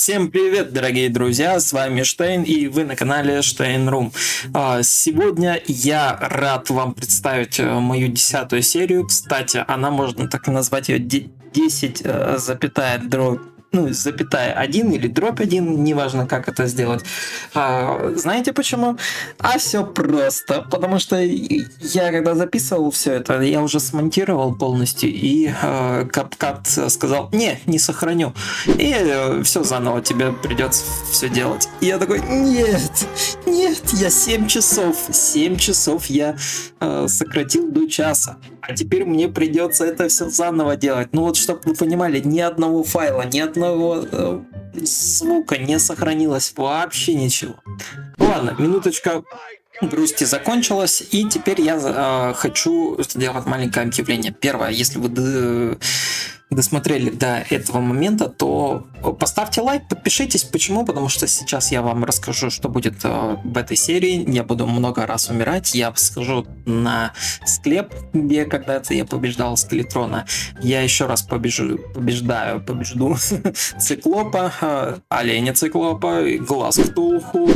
Всем привет, дорогие друзья, с вами Штейн, и вы на канале Штейн.ру. Сегодня я рад вам представить мою 10-ю серию. Кстати, она, можно так назвать ее 10, запятая 1 или дробь 1, неважно, как это сделать. Знаете почему? А все просто, потому что я когда записывал все это, я уже смонтировал полностью, и CapCut сказал: не сохраню, и все заново тебе придется все делать. И я такой: нет, я 7 часов я сократил до часа. А теперь мне придется это все заново делать. Ну вот, чтобы вы понимали, ни одного файла, ни одного звука не сохранилось, вообще ничего. Ладно, минуточка грусти закончилась, и теперь я хочу сделать маленькое объявление. Первое, если вы досмотрели до этого момента, то поставьте лайк, подпишитесь. Почему? Потому что сейчас я вам расскажу, что будет в этой серии. Я буду много раз умирать. Я схожу на склеп, где когда-то я побеждал Скелетрона. Я еще раз побежду Циклопа, оленя Циклопа, глаз Ктулху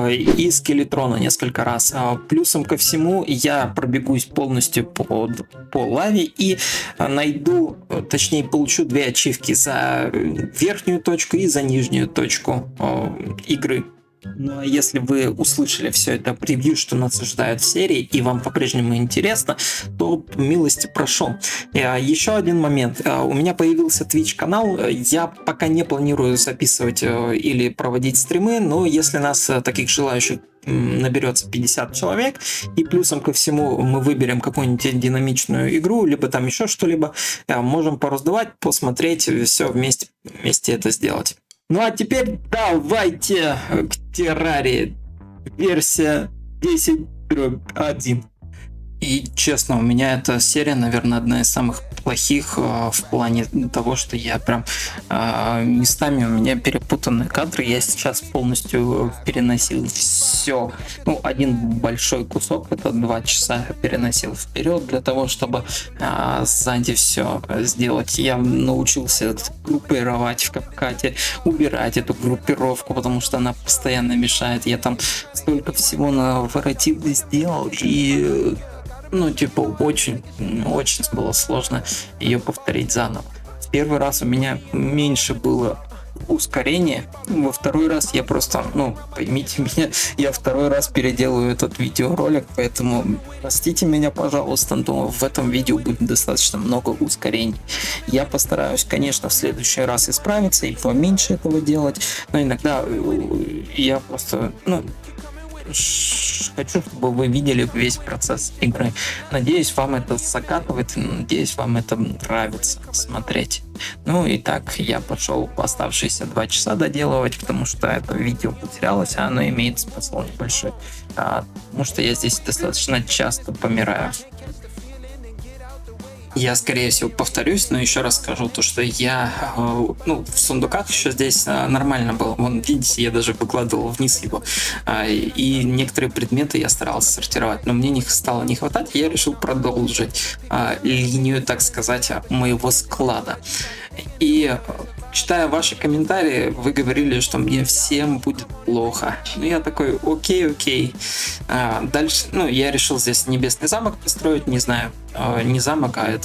и Скелетрона несколько раз. Плюсом ко всему я пробегусь полностью по лаве и найду, точнее получу 2 ачивки за верхнюю точку и за нижнюю точку игры. Ну а если вы услышали все это превью, что нас ожидает в серии, и вам по-прежнему интересно, то милости прошу. Еще один момент. У меня появился Twitch канал. Я пока не планирую записывать или проводить стримы, но если нас таких желающих наберется 50 человек, и плюсом ко всему мы выберем какую-нибудь динамичную игру, либо там еще что-либо, можем пораздавать, посмотреть, все вместе это сделать. Ну а теперь давайте к террарии. Версия 10.1. И честно, у меня эта серия, наверное, одна из самых плохих в плане того, что я прям местами у меня перепутанные кадры. Я сейчас полностью переносил все. Ну, один большой кусок, это 2 часа переносил вперед для того, чтобы сзади все сделать. Я научился группировать в CapCut, убирать эту группировку, потому что она постоянно мешает. Я там столько всего наворотил и сделал, и очень было сложно ее повторить заново. В первый раз у меня меньше было ускорения, во второй раз я просто, поймите меня, я второй раз переделаю этот видеоролик, поэтому простите меня, пожалуйста, но в этом видео будет достаточно много ускорений. Я постараюсь, конечно, в следующий раз исправиться и поменьше этого делать, но иногда я просто, хочу, чтобы вы видели весь процесс игры. Надеюсь, вам это закатывает, надеюсь, вам это нравится смотреть. Ну и так я пошел оставшиеся 2 часа доделывать, потому что это видео потерялось, а оно имеет смысл небольшой, потому что я здесь достаточно часто помираю. Я, скорее всего, повторюсь, но еще раз скажу то, что я в сундуках еще здесь нормально было. Вон, видите, я даже выкладывал вниз его. И некоторые предметы я старался сортировать, но мне них стало не хватать, и я решил продолжить линию, так сказать, моего склада. И читая ваши комментарии, вы говорили, что мне всем будет плохо. Ну, я такой: окей. Дальше, я решил здесь небесный замок построить, не знаю, не замок, а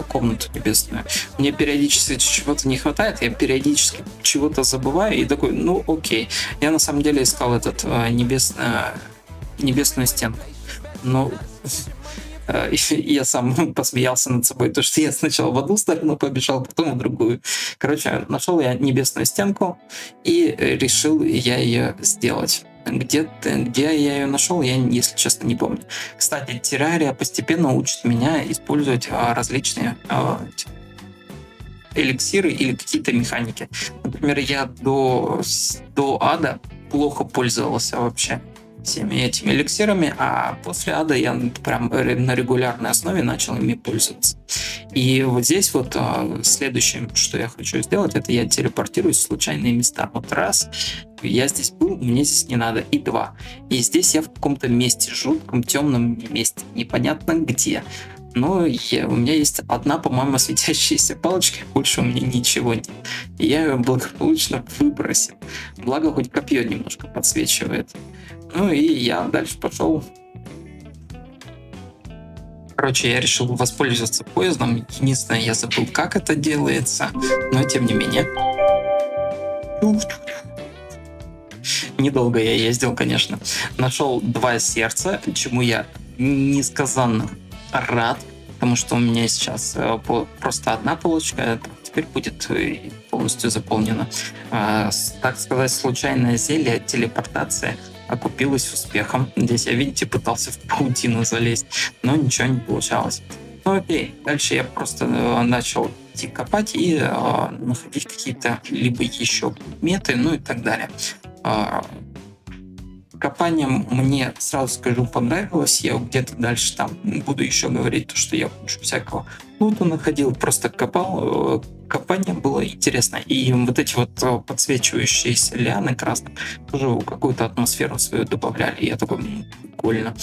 комнату небесную. Мне периодически чего-то не хватает, я периодически чего-то забываю, и такой: окей. Я на самом деле искал небесную стенку. Но я сам посмеялся над собой, то что я сначала в одну сторону побежал, потом в другую. Короче, нашел я небесную стенку и решил я ее сделать. Где я ее нашел, я, если честно, не помню. Кстати, террария постепенно учит меня использовать различные эликсиры или какие-то механики. Например, я до ада плохо пользовался вообще всеми этими эликсирами, а после ада я прям на регулярной основе начал ими пользоваться. И вот здесь вот следующее, что я хочу сделать, это я телепортируюсь в случайные места. Вот раз, я здесь был, мне здесь не надо, и 2. И здесь я в каком-то месте, жутком темном месте, непонятно где. Но у меня есть одна, по-моему, светящаяся палочка, больше у меня ничего нет. И я ее благополучно выбросил. Благо, хоть копье немножко подсвечивает. Ну и я дальше пошел. Короче, я решил воспользоваться поездом. Единственное, я забыл, как это делается. Но тем не менее. Недолго я ездил, конечно. Нашел 2 сердца, чему я несказанно рад. Потому что у меня сейчас просто одна полочка, теперь будет полностью заполнена. Так сказать, случайное зелье, телепортация окупилась успехом. Здесь я, видите, пытался в паутину залезть, но ничего не получалось. Ну окей, дальше я просто начал идти копать и находить какие-то либо еще предметы, ну и так далее. Копание мне, сразу скажу, понравилось. Я где-то дальше там буду еще говорить, то, что я кучу всякого лута находил, просто копал. Копание было интересно. И вот эти вот подсвечивающиеся лианы красные тоже какую-то атмосферу свою добавляли. Я такой, прикольно.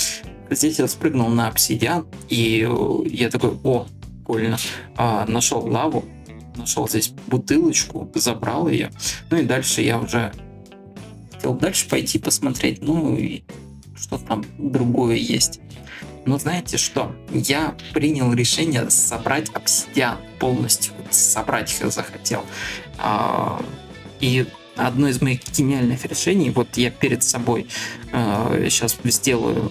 Здесь я спрыгнул на обсидиан, и я такой, о, прикольно. Нашел лаву, нашел здесь бутылочку, забрал ее. Ну и дальше я уже хотел дальше пойти посмотреть, ну и что там другое есть. Но знаете что? Я принял решение собрать обсидиан полностью. Собрать их захотел. И одно из моих гениальных решений, вот я перед собой сейчас сделаю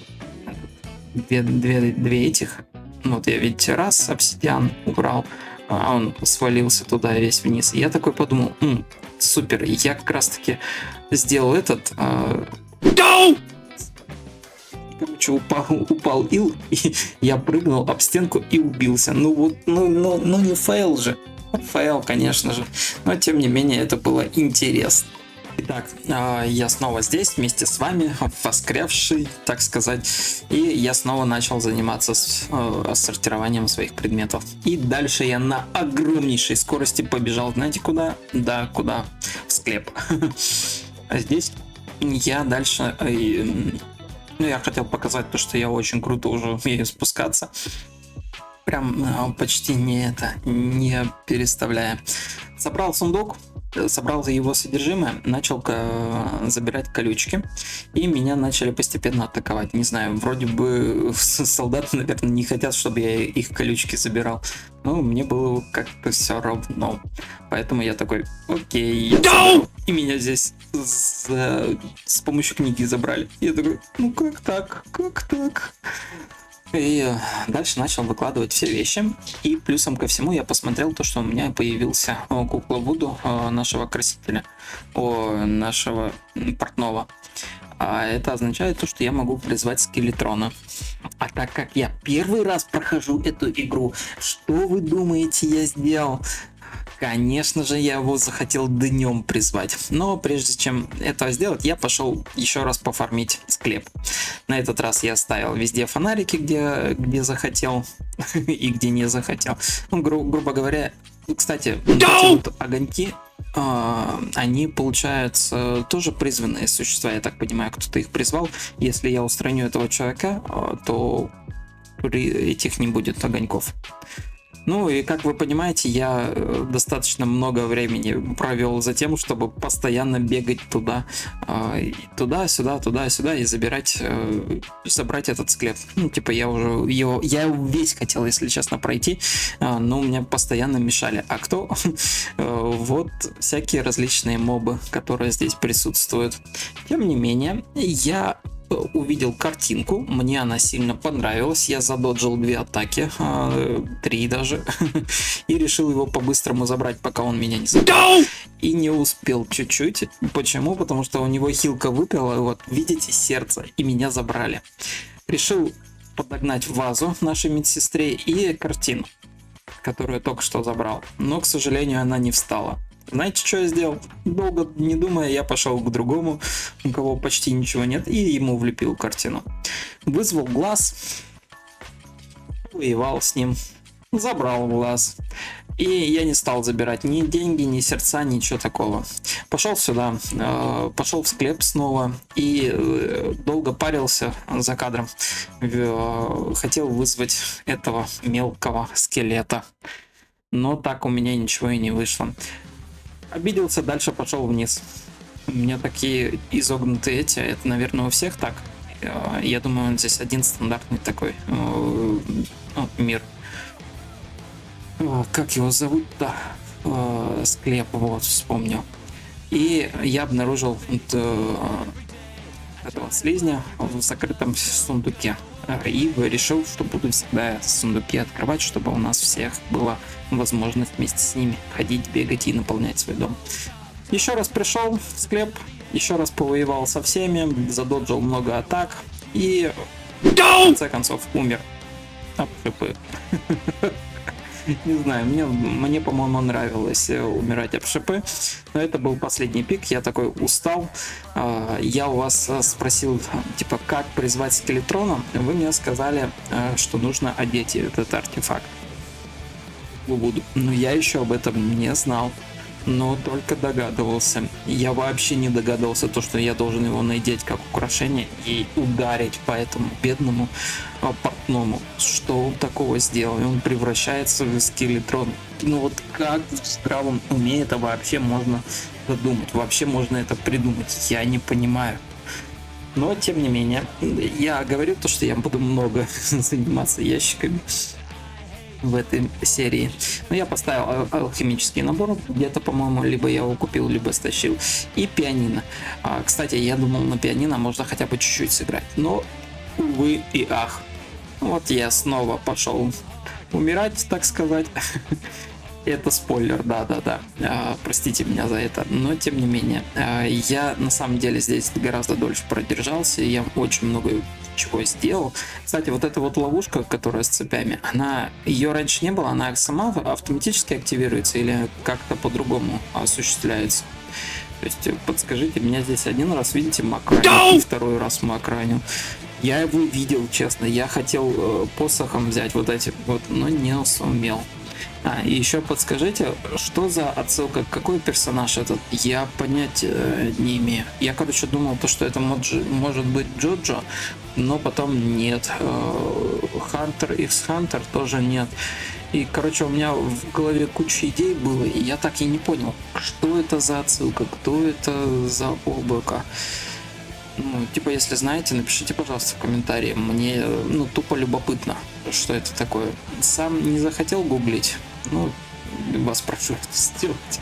две этих. Вот я, видите, раз обсидиан убрал, а он свалился туда весь вниз. И я такой подумал, супер, я как раз таки сделал этот... Короче, упал ил, и я прыгнул об стенку и убился. Ну вот, ну не фейл же. Фейл, конечно же. Но тем не менее, это было интересно. Итак, я снова здесь вместе с вами, воскресший, так сказать, и я снова начал заниматься сортированием своих предметов. И дальше я на огромнейшей скорости побежал, знаете куда? Да, куда? В склеп. А здесь я дальше... Ну, я хотел показать то, что я очень круто уже умею спускаться. Прям почти не переставляя. Собрал сундук, собрал его содержимое, начал забирать колючки, и меня начали постепенно атаковать. Не знаю, вроде бы солдаты, наверное, не хотят, чтобы я их колючки забирал, но мне было как-то все равно. Поэтому я такой, окей, я заберу. И меня здесь с помощью книги забрали. Я такой, ну как так, как так? И дальше начал выкладывать все вещи. И плюсом ко всему я посмотрел то, что у меня появился кукла Вуду нашего красителя, нашего портного. А это означает то, что я могу призвать скелетрона. А так как я первый раз прохожу эту игру, что вы думаете, я сделал? Конечно же, я его захотел днем призвать. Но прежде чем это сделать, я пошел еще раз пофармить склеп. На этот раз я ставил везде фонарики, где захотел и где не захотел. Ну, грубо говоря, кстати, эти вот огоньки, они, получаются, тоже призванные существа. Я так понимаю, кто-то их призвал. Если я устраню этого человека, то этих не будет огоньков. Ну и как вы понимаете, я достаточно много времени провел за тем, чтобы постоянно бегать туда-сюда и забрать этот склеп. Ну, типа я его весь хотел, если честно, пройти, но меня постоянно мешали. А кто? Вот всякие различные мобы, которые здесь присутствуют. Тем не менее, я увидел картинку, мне она сильно понравилась, я задоджил 2 атаки, 3 даже, и решил его по-быстрому забрать, пока он меня не забрал. И не успел чуть-чуть. Почему? Потому что у него хилка выпала, вот видите, сердце, и меня забрали. Решил подогнать вазу нашей медсестре и картину, которую я только что забрал, но, к сожалению, она не встала. Знаете, что я сделал? Долго не думая, я пошел к другому, у кого почти ничего нет, и ему влепил картину. Вызвал глаз, воевал с ним, забрал глаз. И я не стал забирать ни деньги, ни сердца, ничего такого. Пошел сюда, пошел в склеп снова и долго парился за кадром. Хотел вызвать этого мелкого скелета. Но так у меня ничего и не вышло. Обиделся, дальше пошел вниз. У меня такие изогнутые эти, это, наверное, у всех так. Я думаю, он здесь один стандартный такой мир. Как его зовут-то? Склеп, вот, вспомнил. И я обнаружил этого слизня в закрытом сундуке. И решил, что буду всегда сундуки открывать, чтобы у нас всех была возможность вместе с ними ходить, бегать и наполнять свой дом. Еще раз пришел в склеп, еще раз повоевал со всеми, задоджил много атак и в конце концов умер. Не знаю, мне, по-моему, нравилось умирать об шипы, но это был последний пик, я такой устал. Я у вас спросил, типа, как призвать скелетрона, вы мне сказали, что нужно одеть этот артефакт. Но я еще об этом не знал, но только догадывался. Я вообще не догадывался, что я должен его надеть как украшение и ударить по этому бедному портному. Что он такого сделал? И он превращается в скелетрон. Ну вот как в здравом уме это вообще можно додумать? Вообще можно это придумать? Я не понимаю. Но тем не менее, я говорю то, что я буду много заниматься ящиками в этой серии. Но я поставил алхимический набор, где-то, по-моему, либо я его купил, либо стащил. И пианино. Кстати, я думал, на пианино можно хотя бы чуть-чуть сыграть. Но, увы и ах. Вот я снова пошел умирать, так сказать. Это спойлер, да-да-да. Простите меня за это. Но, тем не менее, я на самом деле здесь гораздо дольше продержался. И я очень много чего сделал. Кстати, вот эта вот ловушка, которая с цепями, ее раньше не было, она сама автоматически активируется или как-то по-другому осуществляется? То есть, подскажите, меня здесь один раз, видите, макранил, и второй раз макранил. Я его видел, честно. Я хотел посохом взять вот эти вот, но не сумел. И еще подскажите, что за отсылка, какой персонаж этот? Я понятия не имею. Я, короче, думал, что это может быть Джоджо, но потом нет. Хантер X Хантер тоже нет. И, короче, у меня в голове куча идей было, и я так и не понял, что это за отсылка, кто это за облако. Ну, типа, если знаете, напишите, пожалуйста, в комментарии. Мне, тупо любопытно, что это такое. Сам не захотел гуглить. Вас прошу это сделать.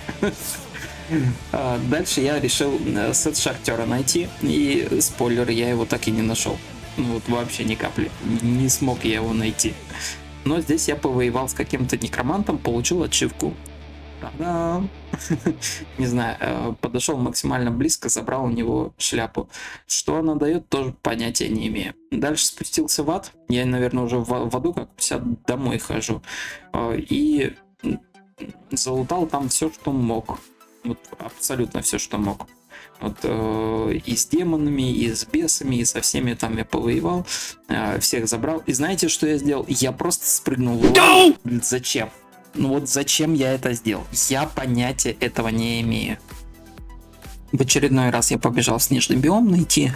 Дальше я решил сет шахтера найти. И спойлер, я его так и не нашел. Вообще ни капли. Не смог я его найти. Но здесь я повоевал с каким-то некромантом, получил ачивку. Та-дам! Не знаю, подошел максимально близко, забрал у него шляпу. Что она дает, тоже понятия не имею. Дальше спустился в ад. Я, наверное, уже в аду как вся домой хожу. И залутал там все, что мог. Абсолютно все, что мог. И с демонами, и с бесами, и со всеми там я повоевал. Всех забрал. И знаете, что я сделал? Я просто спрыгнул в лаву. Зачем? Зачем я это сделал? Я понятия этого не имею. В очередной раз я побежал в снежный биом найти,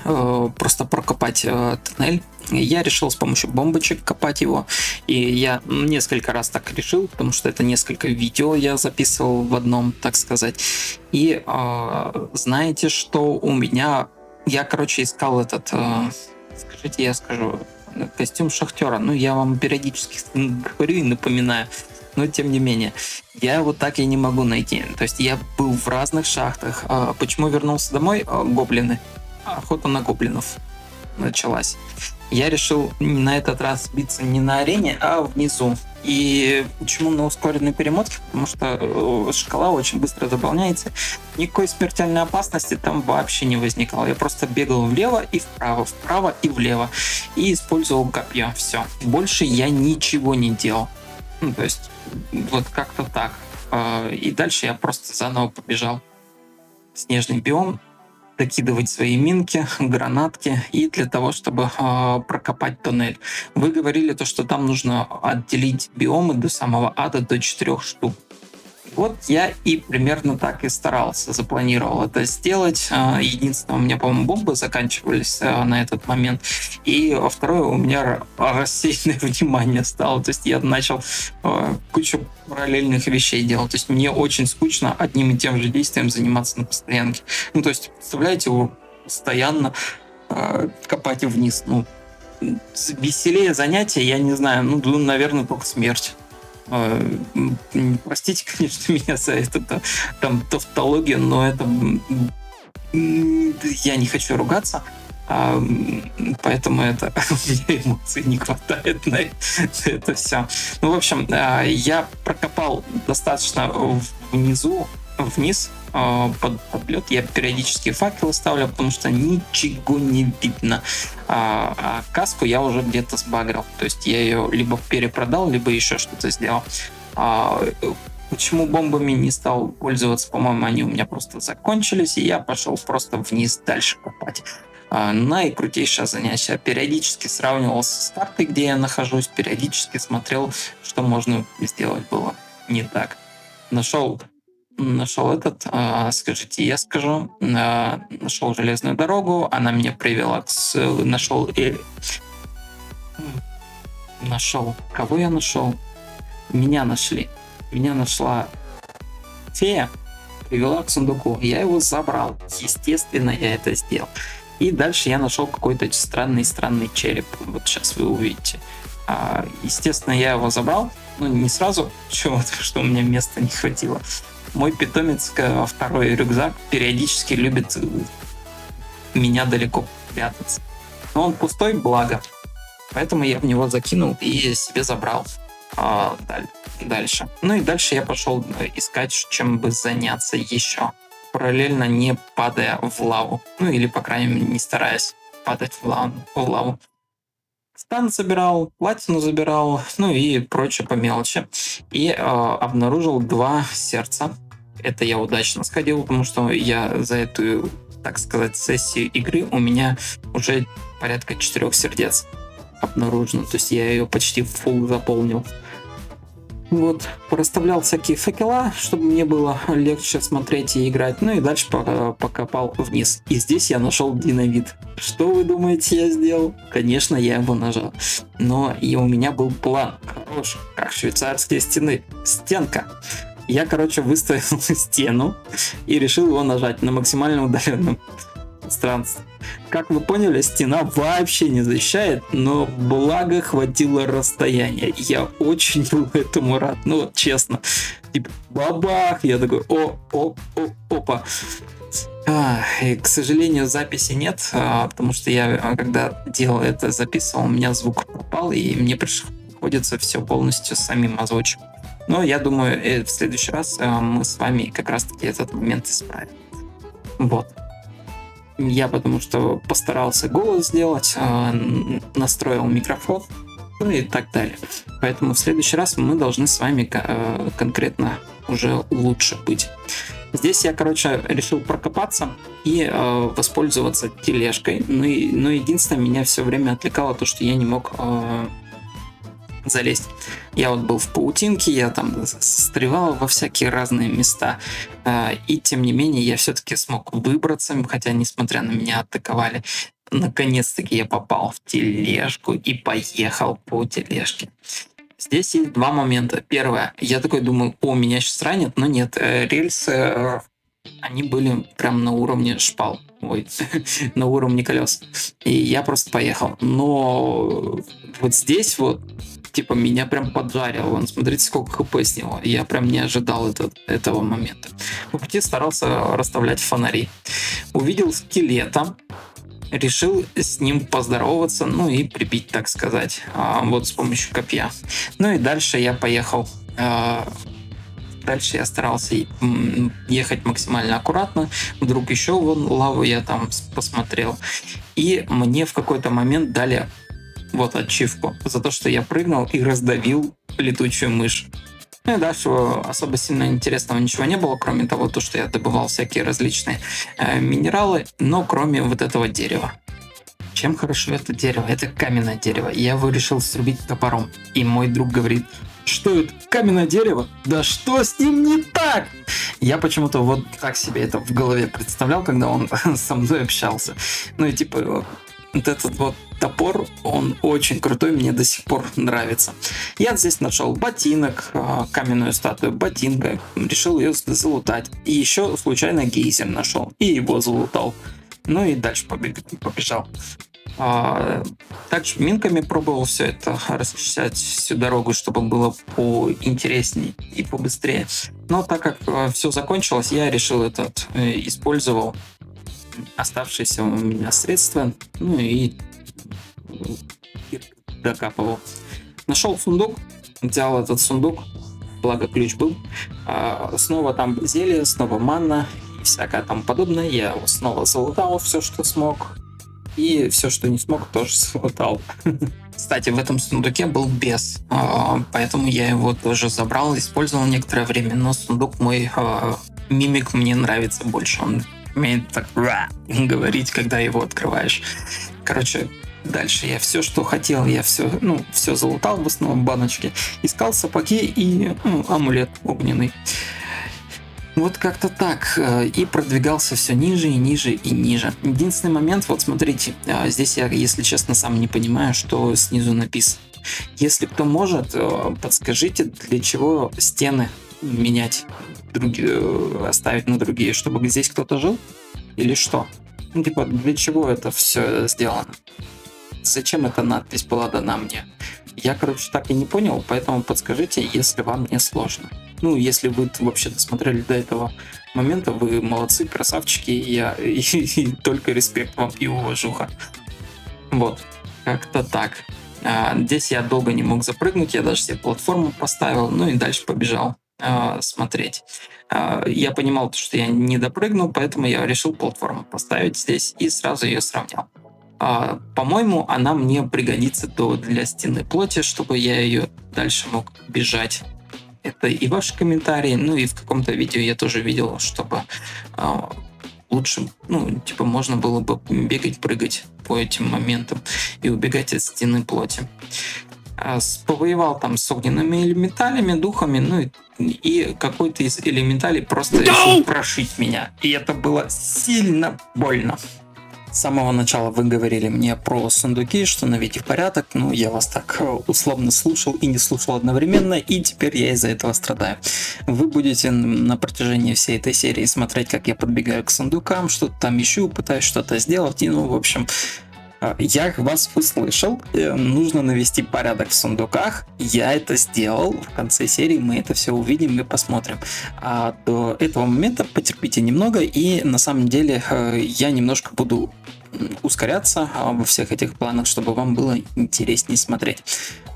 просто прокопать тоннель. Я решил с помощью бомбочек копать его. И я несколько раз так решил, потому что это несколько видео я записывал в одном, так сказать. И знаете, что у меня... Я, искал этот... скажите, я скажу... Костюм шахтера. Я вам периодически говорю и напоминаю. Но тем не менее, я его так и не могу найти. То есть я был в разных шахтах. Почему вернулся домой? Гоблины. Охота на гоблинов началась. Я решил на этот раз биться не на арене, а внизу. И почему на ускоренной перемотке? Потому что шкала очень быстро заполняется. Никакой смертельной опасности там вообще не возникало. Я просто бегал влево и вправо и влево. И использовал копье. Все. Больше я ничего не делал. То есть, как-то так. И дальше я просто заново побежал в снежный биом, докидывать свои минки, гранатки, и для того, чтобы прокопать туннель. Вы говорили что там нужно отделить биомы до самого ада до 4 штук. Вот я и примерно так и старался, запланировал это сделать. Единственное, у меня, по-моему, бомбы заканчивались на этот момент. И второе, у меня рассеянное внимание стало. То есть я начал кучу параллельных вещей делать. То есть мне очень скучно одним и тем же действием заниматься на постоянке. Ну, то есть, представляете, вы постоянно копать вниз. Ну, веселее занятия, я не знаю, ну, наверное, только смерть. Простите, конечно, меня за это там тавтологию, но это я не хочу ругаться, поэтому это у меня эмоций не хватает на это все. Ну, в общем, я прокопал достаточно вниз под лед. Я периодически факелы ставлю, потому что ничего не видно. А каску я уже где-то сбагрил. То есть я ее либо перепродал, либо еще что-то сделал. Почему бомбами не стал пользоваться? По-моему, они у меня просто закончились, и я пошел просто вниз дальше копать. Наикрутейшее занятие. Периодически сравнивался с картой, где я нахожусь, периодически смотрел, что можно сделать было не так. Нашел этот, скажите, я скажу, нашел железную дорогу, она меня привела нашел, кого я нашел? Меня нашла фея, привела к сундуку, я его забрал, естественно, я это сделал. И дальше я нашел какой-то странный череп, вот сейчас вы увидите. Естественно, я его забрал, но не сразу, что у меня места не хватило. Мой питомец, второй рюкзак, периодически любит меня далеко прятаться. Но он пустой, благо. Поэтому я в него закинул и себе забрал дальше. Ну и дальше я пошел искать, чем бы заняться еще. Параллельно не падая в лаву. Ну или, по крайней мере, не стараясь падать в лаву. Стан забирал, платину забирал, ну и прочее по мелочи. И обнаружил 2 сердца. Это я удачно сходил, потому что я за эту, так сказать, сессию игры у меня уже порядка 4 сердец обнаружено. То есть я ее почти фулл заполнил. Вот, расставлял всякие факела, чтобы мне было легче смотреть и играть. Ну и дальше покопал вниз. И здесь я нашел динамит. Что вы думаете, я сделал? Конечно, я его нажал. Но и у меня был план хороший, как швейцарские стенка. Я, выставил стену и решил его нажать на максимально удаленном пространстве. Как вы поняли, стена вообще не защищает, но благо хватило расстояния. Я очень был этому рад. Ну вот честно. Типа бабах! Я такой опа. И, к сожалению, записи нет, потому что я, когда делал это, записывал, у меня звук пропал, и мне приходится все полностью самим озвучивать. Но я думаю, в следующий раз мы с вами как раз-таки этот момент исправим. Вот. Я потому что постарался голос сделать, настроил микрофон, ну и так далее. Поэтому в следующий раз мы должны с вами конкретно уже лучше быть. Здесь я, решил прокопаться и воспользоваться тележкой. Но единственное, меня все время отвлекало то, что я не мог залезть. Я вот был в паутинке, я там застревал во всякие разные места. И тем не менее я все-таки смог выбраться, хотя несмотря на меня атаковали. Наконец-таки я попал в тележку и поехал по тележке. Здесь есть 2 момента. Первое, я такой думаю, меня сейчас ранят, но нет, рельсы, они были прям на уровне шпал. На уровне колес. И я просто поехал. Но вот здесь меня прям поджарило. Вон, смотрите, сколько хп с него. Я прям не ожидал этого момента. По пути старался расставлять фонари. Увидел скелета. Решил с ним поздороваться, ну и прибить, так сказать. Вот с помощью копья. Ну и дальше я поехал. Дальше я старался ехать максимально аккуратно. Вдруг еще лаву я там посмотрел. И мне в какой-то момент дали ачивку за то, что я прыгнул и раздавил летучую мышь. Ну и дальше особо сильно интересного ничего не было, кроме того, что я добывал всякие различные минералы, но кроме вот этого дерева. Чем хорошо это дерево? Это каменное дерево. Я его решил срубить топором. И мой друг говорит, Что это? Каменное дерево? Да что с ним не так? Я почему-то вот так себе это в голове представлял, когда он со мной общался. Ну и типа вот этот вот топор, он очень крутой, мне до сих пор нравится. Я здесь нашел ботинок, каменную статую ботинка, решил ее залутать. И еще случайно гейзер нашел, и его залутал. Ну и дальше побежал. Также минками пробовал все это расчищать всю дорогу, чтобы было поинтересней и побыстрее. Но так как все закончилось, я решил использовал оставшиеся у меня средства, ну и докапывал. Нашел сундук, взял этот сундук, благо ключ был. Снова там зелье, снова манна и всякое там подобное. Я снова залутал все, что смог. И все, что не смог, тоже залутал. Кстати, в этом сундуке был бес, поэтому я его тоже забрал, использовал некоторое время, но сундук мой, мимик мне нравится больше. Он умеет так говорить, когда его открываешь. Короче, дальше я все, что хотел, я все залутал, в основном баночки. Искал сапоги и амулет огненный. Вот как-то так. И продвигался все ниже и ниже и ниже. Единственный момент, вот смотрите, здесь я, если честно, сам не понимаю, что снизу написано. Если кто может, подскажите, для чего стены менять, оставить на другие, чтобы здесь кто-то жил? Или что? Ну, типа, для чего это все сделано? Зачем эта надпись была дана мне? Я, короче, так и не понял, поэтому подскажите, если вам не сложно. Ну, если вы вообще досмотрели до этого момента, вы молодцы, красавчики, и только респект вам и уважуха. Вот, как-то так. Здесь я долго не мог запрыгнуть, я даже себе платформу поставил, ну и дальше побежал смотреть. Я понимал, что я не допрыгну, поэтому я решил платформу поставить здесь и сразу ее сравнял. По-моему, она мне пригодится для стены плоти, чтобы я ее дальше мог бежать. Это и ваши комментарии, ну и в каком-то видео я тоже видел, чтобы лучше, можно было бы бегать, прыгать по этим моментам и убегать от стены плоти. Повоевал там с огненными элементалями, духами, ну и какой-то из элементалей просто решил прошить меня. И это было сильно больно. С самого начала вы говорили мне про сундуки, что наведите в порядок, я вас так условно слушал и не слушал одновременно, и теперь я из-за этого страдаю. Вы будете на протяжении всей этой серии смотреть, как я подбегаю к сундукам, что-то там ищу, пытаюсь что-то сделать, и в общем, я вас услышал, нужно навести порядок в сундуках, я это сделал, в конце серии мы это все увидим и посмотрим. А до этого момента потерпите немного, и на самом деле я немножко буду ускоряться во всех этих планах, чтобы вам было интереснее смотреть.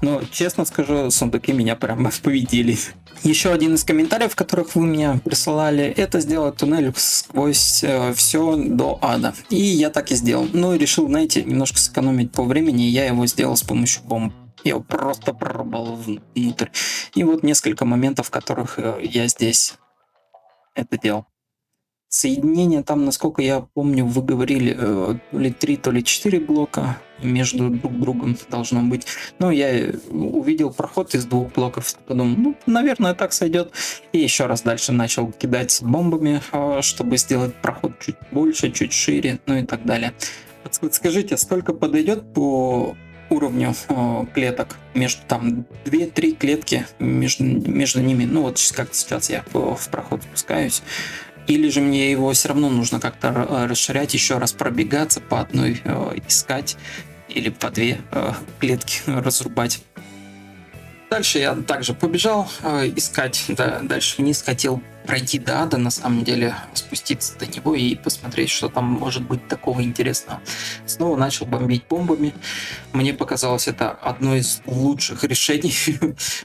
Но, честно скажу, сундуки меня прям победили. Еще один из комментариев, которых вы мне присылали, это сделать туннель сквозь все до ада. И я так и сделал. Ну и решил, знаете, немножко сэкономить по времени. Я его сделал с помощью бомб. Я его просто прорубал внутрь. И вот несколько моментов, в которых я здесь это делал. Соединение там, насколько я помню, вы говорили, то ли 3, то ли 4 блока между друг другом должно быть. Но я увидел проход из 2 блоков, подумал, наверное, так сойдет. И еще раз дальше начал кидать бомбами, чтобы сделать проход чуть больше, чуть шире, ну и так далее. Подскажите, сколько подойдет по уровню клеток между там 2-3 клетки между ними? Ну вот как сейчас я в проход спускаюсь. Или же мне его все равно нужно как-то расширять, еще раз пробегаться по одной, искать, или по 2 клетки разрубать. Дальше я также побежал искать, дальше вниз хотел пройти до ада, на самом деле спуститься до него и посмотреть, что там может быть такого интересного. Снова начал бомбить бомбами. Мне показалось это одно из лучших решений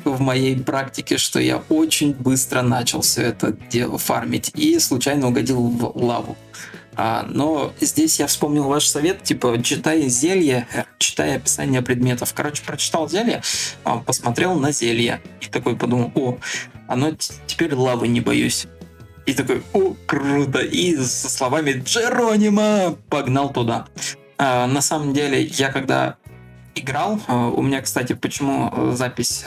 в моей практике, что я очень быстро начал все это дело фармить и случайно угодил в лаву. Но здесь я вспомнил ваш совет, читай зелье, читай описание предметов. Короче, прочитал зелье, посмотрел на зелье и такой подумал, оно теперь лавы не боюсь. И такой, круто, и со словами Джеронима погнал туда. На самом деле, я когда играл. У меня, кстати, почему запись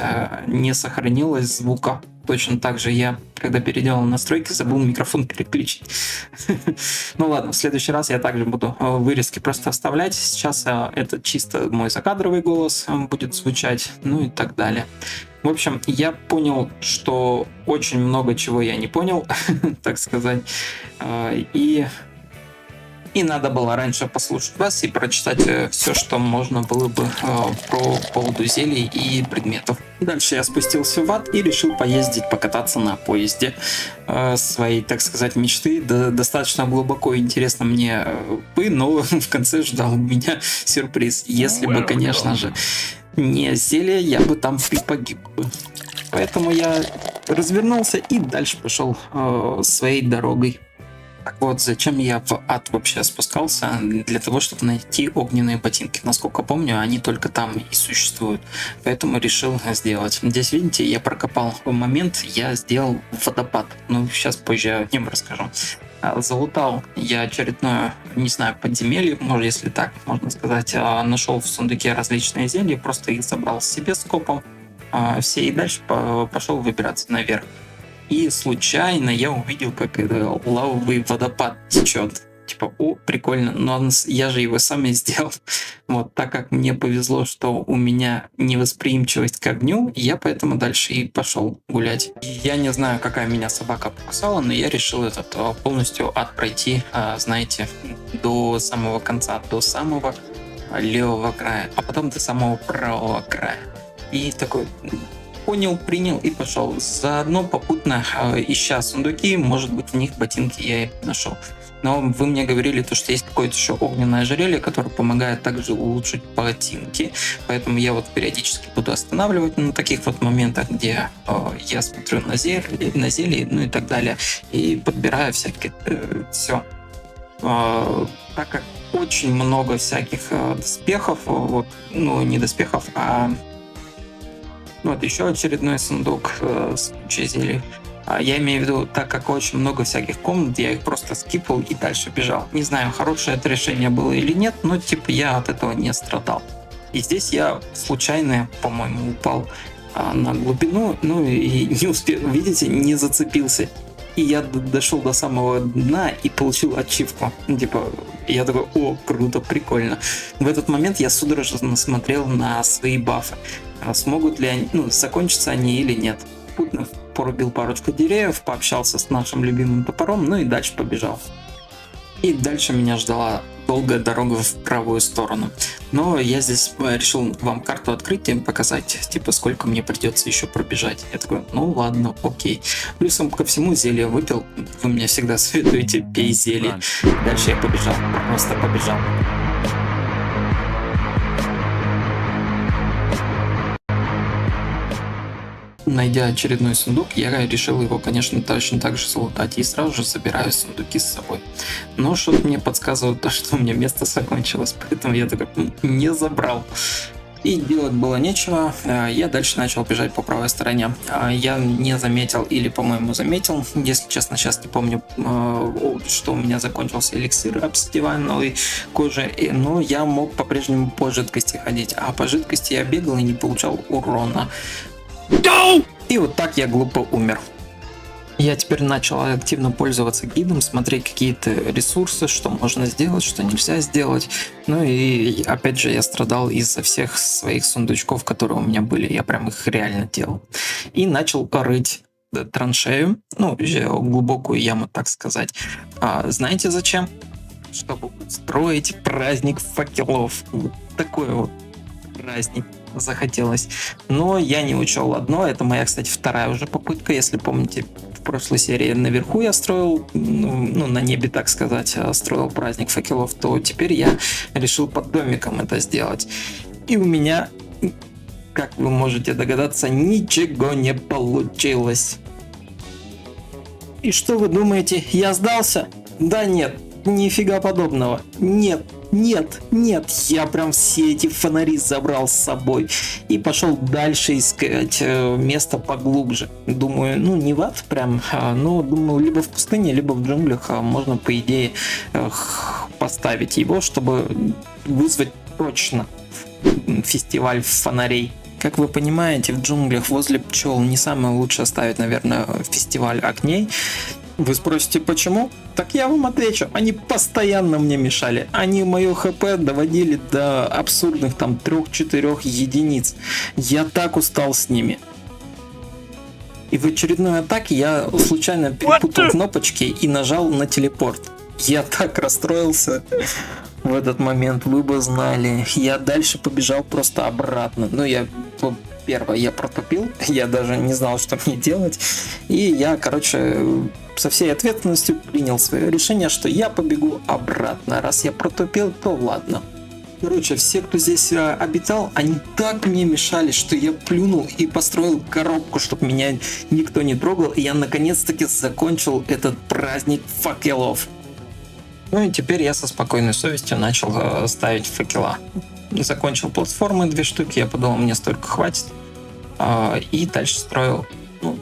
не сохранилась звука. Точно так же я, когда переделал настройки, забыл микрофон переключить. Ну ладно, в следующий раз я также буду вырезки просто вставлять. Сейчас это чисто мой закадровый голос будет звучать, ну и так далее. В общем, я понял, что очень много чего я не понял, так сказать. И надо было раньше послушать вас и прочитать все, что можно было бы по поводу зелий и предметов. Дальше я спустился в ад и решил поездить, покататься на поезде своей, так сказать, мечты. Достаточно глубоко и интересно мне но в конце ждал меня сюрприз. Если бы, конечно же, не зелье, я бы там и погиб. Поэтому я развернулся и дальше пошел своей дорогой. Так вот, зачем я в ад вообще спускался? Для того, чтобы найти огненные ботинки. Насколько помню, они только там и существуют. Поэтому решил сделать. Здесь, видите, я прокопал момент, я сделал водопад. Ну, сейчас позже о нем расскажу. Залутал я очередное, не знаю, подземелье, может, если так можно сказать. Нашел в сундуке различные зелья, просто их забрал себе скопом. Все, и дальше пошел выбираться наверх. И случайно я увидел, как лавовый водопад течет. Типа, о, прикольно, но я же его сам и сделал. Вот, так как мне повезло, что у меня невосприимчивость к огню, я поэтому дальше и пошел гулять. Я не знаю, какая меня собака покусала, но я решил полностью ад пройти, знаете, до самого конца, до самого левого края, а потом до самого правого края. И такой... понял, принял и пошел. Заодно попутно ища сундуки, может быть, в них ботинки я и нашел. Но вы мне говорили, что есть какое-то еще огненное ожерелье, которое помогает также улучшить ботинки. Поэтому я вот периодически буду останавливать на таких вот моментах, где я смотрю на зелье, ну и так далее. И подбираю всякие все. Так как очень много всяких доспехов, вот, ну не доспехов, а вот еще очередной сундук с кучей зелий. Я имею в виду, так как очень много всяких комнат, я их просто скипал и дальше бежал. Не знаю, хорошее это решение было или нет, но типа я от этого не страдал. И здесь я случайно, по-моему, упал на глубину, ну и не успел, видите, не зацепился. И я дошел до самого дна и получил ачивку. Типа, я такой, о, круто, прикольно. В этот момент я судорожно смотрел на свои бафы. Смогут ли они, закончатся они или нет. Путно порубил парочку деревьев, пообщался с нашим любимым топором, ну и дальше побежал. И дальше меня ждала долгая дорога в правую сторону. Но я здесь решил вам карту открыть и показать, типа, сколько мне придется еще пробежать. Я такой, ну ладно, окей. Плюсом ко всему зелье выпил. Вы мне всегда советуете, пей зелье. Дальше я побежал, просто побежал. Найдя очередной сундук, я решил его, конечно, точно так же залутать и сразу же собираю сундуки с собой. Но что-то мне подсказывает то, что у меня место закончилось, поэтому я такой не забрал. И делать было нечего, я дальше начал бежать по правой стороне. Я не заметил, или, по-моему, заметил, если честно, сейчас не помню, что у меня закончился эликсир обсидиановой кожи, но я мог по-прежнему по жидкости ходить, а по жидкости я бегал и не получал урона. И вот так я глупо умер. Я теперь начал активно пользоваться гидом, смотреть какие-то ресурсы, что можно сделать, что нельзя сделать. Ну и опять же я страдал из-за всех своих сундучков, которые у меня были. Я прям их реально делал. И начал рыть траншею, глубокую яму, так сказать. Знаете зачем? Чтобы устроить праздник факелов. Вот такой вот праздник захотелось. Но я не учел одно. Это моя, кстати, вторая уже попытка. Если помните, в прошлой серии наверху я строил, на небе, так сказать, строил праздник факелов, то теперь я решил под домиком это сделать. И у меня, как вы можете догадаться, ничего не получилось. И что вы думаете, я сдался? Да нет, нифига подобного. Нет, я прям все эти фонари забрал с собой и пошел дальше искать место поглубже. Думаю, не в ад прям, но думаю, либо в пустыне, либо в джунглях можно, по идее, поставить его, чтобы вызвать точно фестиваль фонарей. Как вы понимаете, в джунглях возле пчел не самое лучшее ставить, наверное, фестиваль огней. Вы спросите, почему? Так я вам отвечу. Они постоянно мне мешали. Они мое ХП доводили до абсурдных там 3-4 единиц. Я так устал с ними. И в очередной атаке я случайно перепутал кнопочки и нажал на телепорт. Я так расстроился в этот момент, вы бы знали. Я дальше побежал просто обратно. Ну, первое, я протупил, я даже не знал, что мне делать. И я, со всей ответственностью принял свое решение, что я побегу обратно. Раз я протупил, то ладно. Все, кто здесь обитал, они так мне мешали, что я плюнул и построил коробку, чтобы меня никто не трогал. И я наконец-таки закончил этот праздник факелов. Ну и теперь я со спокойной совестью начал ставить факела. Закончил платформы 2 штуки, я подумал, мне столько хватит. И дальше строил,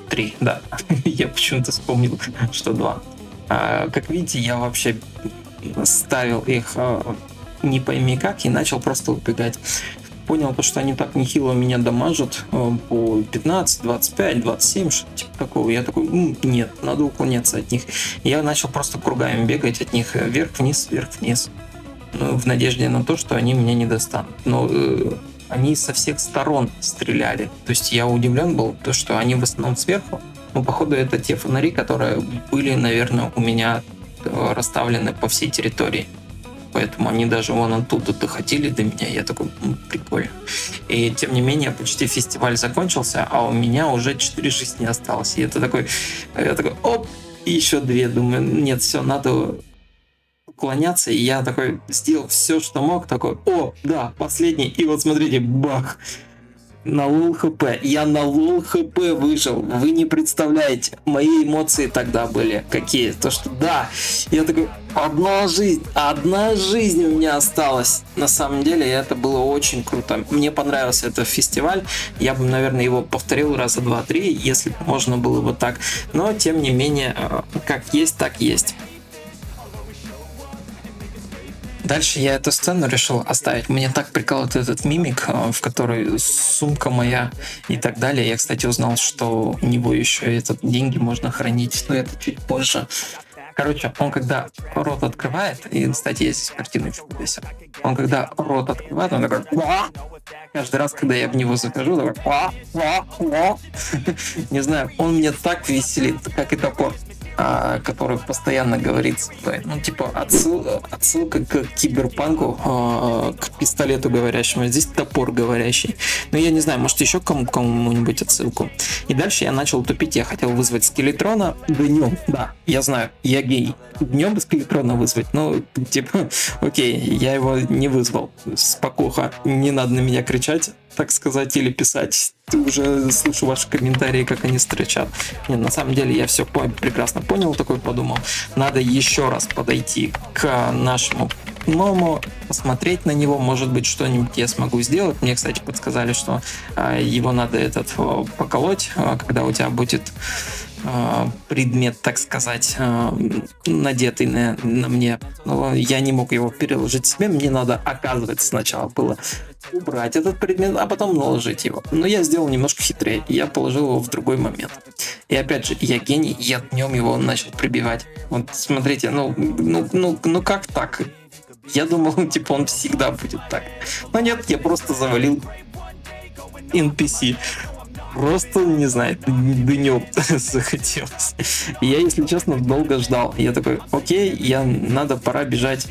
3, да. Я почему-то вспомнил, что 2. Как видите, я вообще ставил их не пойми как и начал просто убегать. Понял, что они так нехило меня дамажат по 15, 25, 27, что-то типа такого. Я такой, нет, надо уклоняться от них. Я начал просто кругами бегать от них вверх-вниз, вверх-вниз. В надежде на то, что они меня не достанут. Но они со всех сторон стреляли. То есть я удивлен был, то, что они в основном сверху. Но походу это те фонари, которые были, наверное, у меня расставлены по всей территории. Поэтому они даже вон оттуда доходили до меня. Я такой, прикольно. И тем не менее, почти фестиваль закончился, а у меня уже 4 жизни осталось. И это такой, я такой, оп, и еще 2. Думаю, нет, все, надо уклоняться. И я такой сделал все, что мог. Такой, да, последний. И вот смотрите, бах. На лол хп. Я на лол хп выжил. Вы не представляете. Мои эмоции тогда были какие. То, что да, я такой, одна жизнь у меня осталась. На самом деле это было очень круто. Мне понравился этот фестиваль. Я бы, наверное, его повторил раза 2-3, если бы можно было бы так. Но, тем не менее, как есть, так есть. Дальше я эту сцену решил оставить. Мне так прикалывает этот мимик, в который сумка моя и так далее. Я, кстати, узнал, что у него еще деньги можно хранить, но это чуть позже. Он когда рот открывает, и, кстати, я здесь картину весил. Он когда рот открывает, он такой... Каждый раз, когда я в него захожу, такой... Не знаю, он меня так веселит, как и топор, который постоянно говорит, отсылка к киберпанку, к пистолету говорящему. Здесь топор говорящий. Но я не знаю, может еще кому-нибудь отсылку. И дальше я начал тупить. Я хотел вызвать скелетрона днем. Да, я знаю, я гей. Днем скелетрона вызвать. Окей, я его не вызвал. Спокуха, не надо на меня кричать, так сказать, или писать. Уже слышу ваши комментарии, как они строчат. Нет, на самом деле я все прекрасно понял, такой подумал. Надо еще раз подойти к нашему Ному, посмотреть на него, может быть, что-нибудь я смогу сделать. Мне, кстати, подсказали, что его надо поколоть, когда у тебя будет предмет, так сказать, надетый на мне. Но я не мог его переложить себе, мне надо, оказывается, сначала было убрать этот предмет, а потом наложить его. Но я сделал немножко хитрее, я положил его в другой момент. И опять же, я гений, я днем его начал прибивать. Вот смотрите, как так? Я думал, он всегда будет так. Но нет, я просто завалил NPC. Просто, не знаю, днем захотелось. Я, если честно, долго ждал. Я такой, окей, пора бежать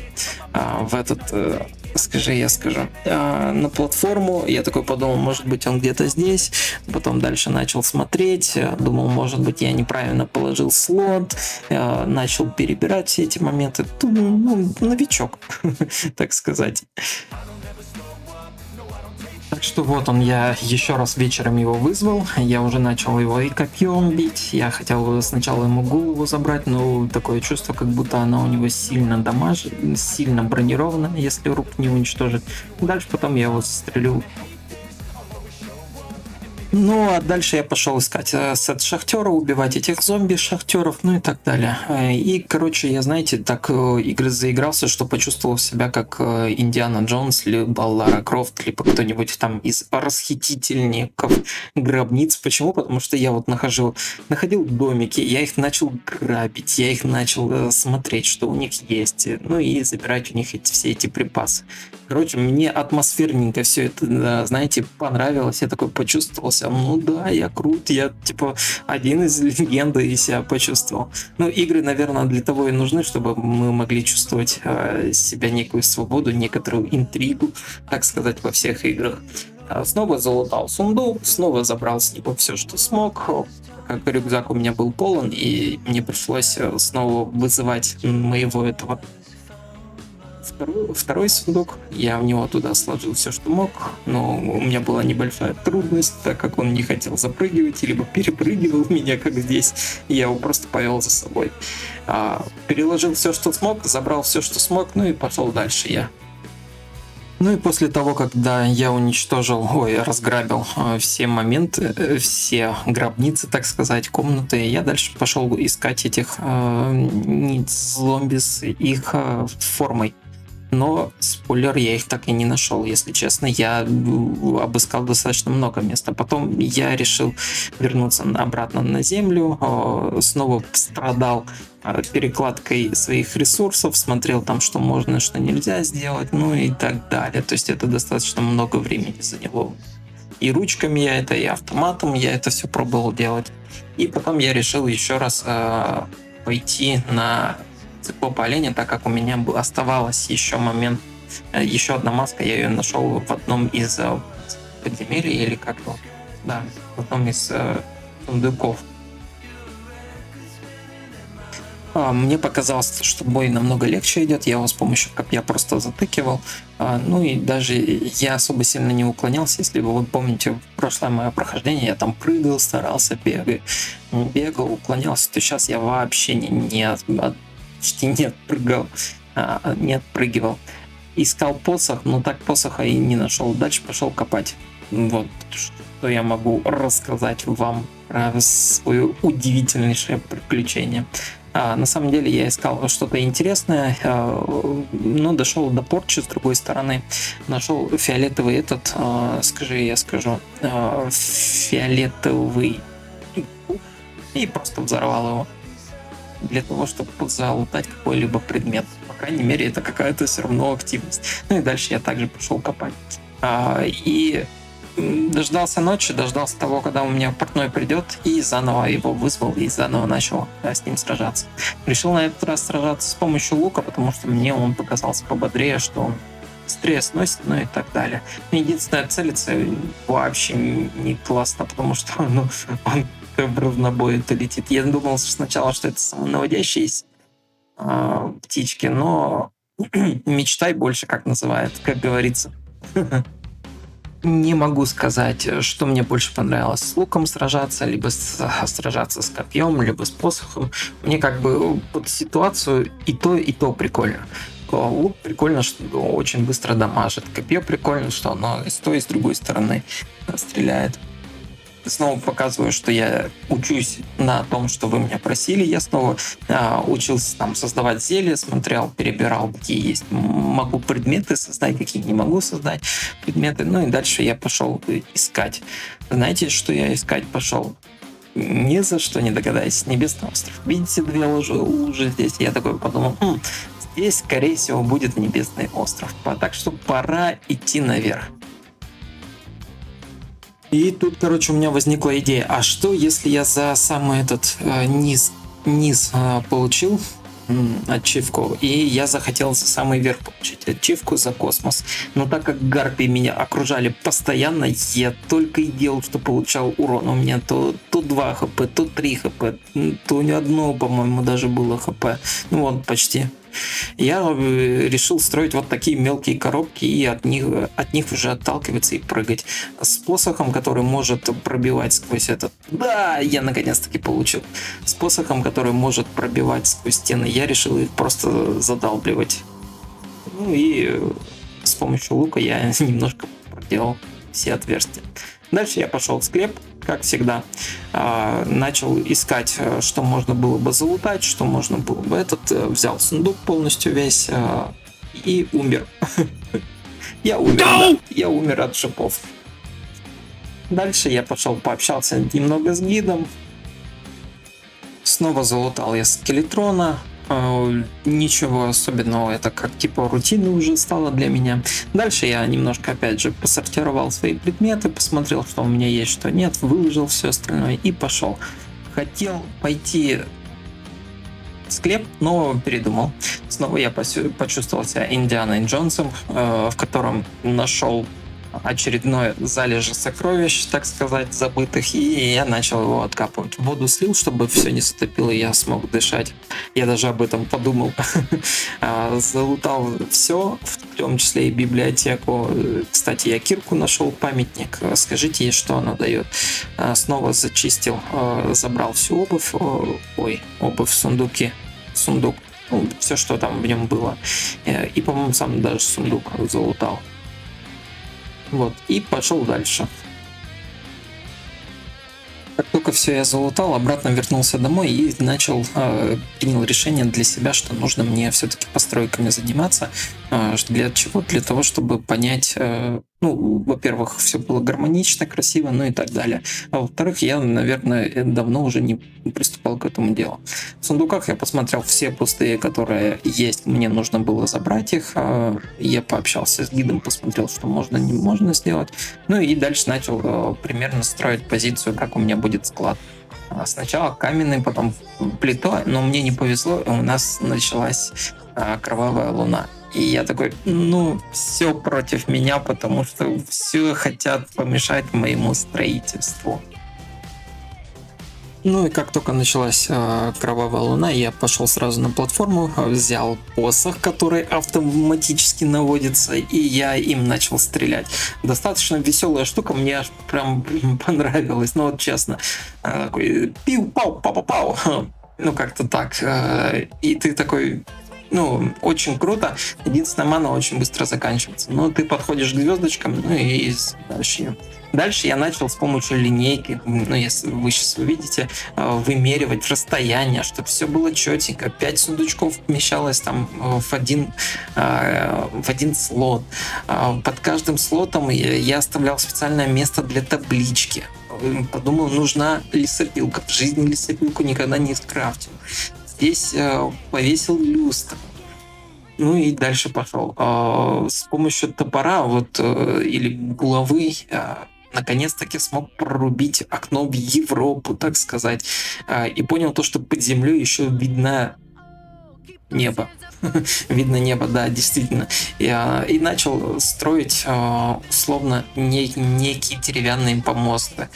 на платформу. Я такой подумал, может быть, он где-то здесь. Потом дальше начал смотреть. Думал, может быть, я неправильно положил слот. Начал перебирать все эти моменты. Новичок, так сказать. Так что вот я еще раз вечером его вызвал, я уже начал его и копьем бить, я хотел сначала ему голову забрать, но такое чувство, как будто она у него сильно дамажит, сильно бронирована, если рук не уничтожит. Дальше потом я его застрелю. Ну, а дальше я пошел искать сет шахтера, убивать этих зомби-шахтеров, ну и так далее. И, короче, я, знаете, так игры заигрался, что почувствовал себя как Индиана Джонс, либо Лара Крофт, либо кто-нибудь там из расхитительников гробниц. Почему? Потому что я вот находил домики, я их начал грабить, я их начал смотреть, что у них есть, ну и забирать у них все эти припасы. Короче, мне атмосферненько все это, да, знаете, понравилось. Я такой почувствовался, ну да, я крут, я типа один из легенды и себя почувствовал. Ну, игры, наверное, для того и нужны, чтобы мы могли чувствовать себя некую свободу, некоторую интригу, так сказать, во всех играх. Снова залутал сундук, снова забрал с него все, что смог. Как рюкзак у меня был полон, и мне пришлось снова вызывать моего этого второй сундук. Я в него туда сложил все, что мог, но у меня была небольшая трудность, так как он не хотел запрыгивать, либо перепрыгивал меня, как здесь, и я его просто повел за собой. Переложил все, что смог, забрал все, что смог, ну и пошел дальше я. Ну и после того, когда я разграбил все моменты, все гробницы, так сказать, комнаты, я дальше пошел искать этих зомби с их формой. Но, спойлер, я их так и не нашел, если честно. Я обыскал достаточно много мест. А потом я решил вернуться обратно на землю, снова страдал перекладкой своих ресурсов, смотрел там, что можно, что нельзя сделать, ну и так далее. То есть это достаточно много времени заняло. И ручками я это, и автоматом я это все пробовал делать. И потом я решил еще раз пойти на циклопа оленя, так как у меня оставалось еще момент, еще одна маска, я ее нашел в одном из подземелий или как-то, да, в одном из сундуков. Мне показалось, что бой намного легче идет, я его с помощью копья просто затыкивал, ну и даже я особо сильно не уклонялся, если вы помните прошлое мое прохождение, я там прыгал, старался бегал, уклонялся, то сейчас я вообще почти не отпрыгивал. Искал посох, но так посоха и не нашел. Дальше пошел копать. Вот что я могу рассказать вам про свое удивительнейшее приключение. На самом деле я искал что-то интересное, но дошел до порчи с другой стороны. Нашел фиолетовый фиолетовый и просто взорвал его. Для того, чтобы залутать какой-либо предмет. По крайней мере, это какая-то все равно активность. Ну и дальше я также пошел копать. И дождался ночи, дождался того, когда у меня портной придет, и заново его вызвал, и заново начал с ним сражаться. Решил на этот раз сражаться с помощью лука, потому что мне он показался пободрее, что он быстрее сносит, ну и так далее. Единственное, целиться вообще не классно, потому что он в разнобой это летит. Я думал сначала, что это самонаводящиеся птички, но мечтай больше, как называют, как говорится. Не могу сказать, что мне больше понравилось: с луком сражаться, либо сражаться с копьем, либо с посохом. Мне как бы под ситуацию и то прикольно. Лук прикольно, что очень быстро дамажит. Копье прикольно, что оно с той и с другой стороны стреляет. Снова показываю, что я учусь на том, что вы меня просили. Я снова учился там создавать зелья, смотрел, перебирал, какие есть. Могу предметы создать, какие не могу создать предметы. Ну и дальше я пошел искать. Знаете, что я искать пошел? Ни за что не догадаюсь. Небесный остров. Видите, две лужи здесь. Я такой подумал, здесь, скорее всего, будет небесный остров. Так что пора идти наверх. И тут, короче, у меня возникла идея, а что если я за самый этот низ получил ачивку, и я захотел за самый верх получить ачивку за космос. Но так как гарпии меня окружали постоянно, я только и делал, что получал урон. У меня то 2 хп, то 3 хп, то ни одно, по-моему, даже было хп. Ну вот, почти. Я решил строить вот такие мелкие коробки и от них уже отталкиваться и прыгать. С посохом, который может пробивать сквозь этот... Да, я наконец-таки получил. С посохом, который может пробивать сквозь стены, я решил их просто задалбливать. Ну и с помощью лука я немножко проделал все отверстия. Дальше я пошел в склеп, как всегда, начал искать, что можно было бы залутать, что можно было бы взял сундук полностью весь и умер. Я умер, да, я умер от шипов. Дальше я пошел пообщался немного с гидом. Снова залутал я скелетрона. Ничего особенного, это как типа рутины уже стало для меня. Дальше я немножко опять же посортировал свои предметы, посмотрел, что у меня есть, что нет, выложил все остальное и пошел. Хотел пойти в склеп, но передумал. Снова я почувствовал себя Индианой Джонсом, в котором нашел очередное залежи сокровищ, так сказать, забытых, и я начал его откапывать. Воду слил, чтобы все не затопило, и я смог дышать. Я даже об этом подумал. Залутал все, в том числе и библиотеку. Кстати, я кирку нашел, памятник. Скажите ей, что она дает. Снова зачистил, забрал всю обувь. Обувь в сундуке. Сундук. Все, что там в нем было. И, по-моему, сам даже сундук залутал. Вот, и пошел дальше. Как только все я залутал, обратно вернулся домой и принял решение для себя, что нужно мне все-таки постройками заниматься. Для чего? Для того, чтобы понять, во-первых, все было гармонично, красиво, ну и так далее. А во-вторых, я, наверное, давно уже не приступал к этому делу. В сундуках я посмотрел все пустые, которые есть, мне нужно было забрать их. Я пообщался с гидом, посмотрел, что можно, не можно сделать. Ну и дальше начал примерно строить позицию, как у меня будет склад. Сначала каменный, потом плитой, но мне не повезло, и у нас началась кровавая луна. И я такой, все против меня, потому что все хотят помешать моему строительству. Ну и как только началась кровавая луна, я пошел сразу на платформу, взял посох, который автоматически наводится, и я им начал стрелять. Достаточно веселая штука, мне аж прям понравилось, вот честно. Такой пиу-пау-пау-пау. Как-то так. И ты такой... очень круто. Единственное, мана очень быстро заканчивается. Но ты подходишь к звездочкам, и дальше. Дальше я начал с помощью линейки, если вы сейчас увидите, вымеривать расстояние, чтобы все было четенько. 5 сундучков вмещалось там в один слот. Под каждым слотом я оставлял специальное место для таблички. Подумал, нужна лесопилка. В жизни лесопилку никогда не скрафтил. Здесь повесил люстру. И дальше пошел. С помощью топора или булавы наконец-таки смог прорубить окно в Европу, так сказать. И понял то, что под землей еще видно небо. Видно небо, да, действительно. И начал строить условно некие деревянные помосты.